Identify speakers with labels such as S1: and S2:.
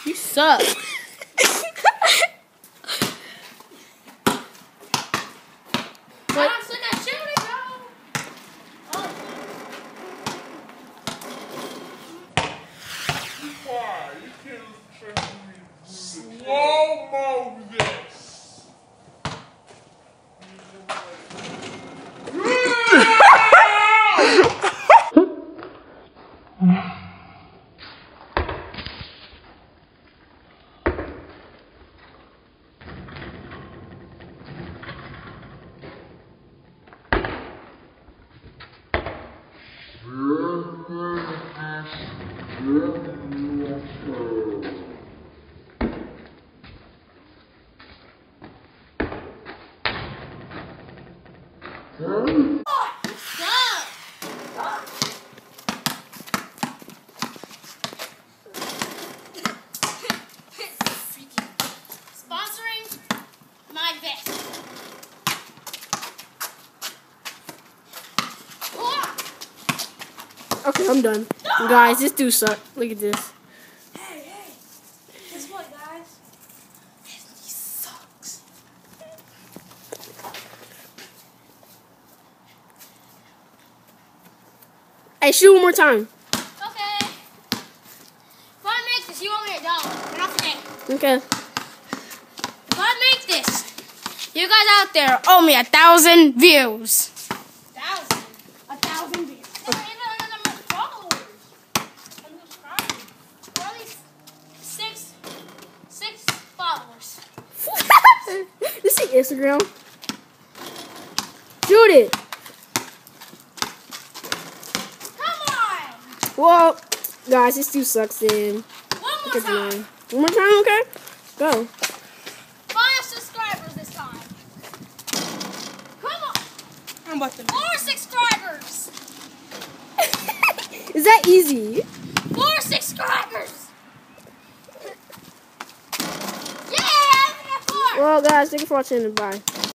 S1: You suck.
S2: Slow-mo this.
S1: Sponsoring my vest.
S3: Okay, I'm done. Guys, this dude sucks. Look at this.
S1: Hey, guess what, guys? He sucks.
S3: Hey, shoot one more time.
S1: Okay. If I make this, you owe me $1. And I'll forget.
S3: Okay.
S1: If I make this, you guys out there owe me 1,000 views. 1,000 views. No, followers. And subscribers. Or at least six followers.
S3: This is Instagram. Shoot it.
S1: Come on.
S3: Well, guys, this dude sucks then.
S1: One more
S3: Look at
S1: time.
S3: mine. One more time, okay? Go.
S1: 5 subscribers this time. Come on.
S2: I'm about to.
S1: 4 subscribers.
S3: Is that easy?
S1: 4 subscribers. Yeah, I got 4.
S3: Well, guys, thank you for watching and bye.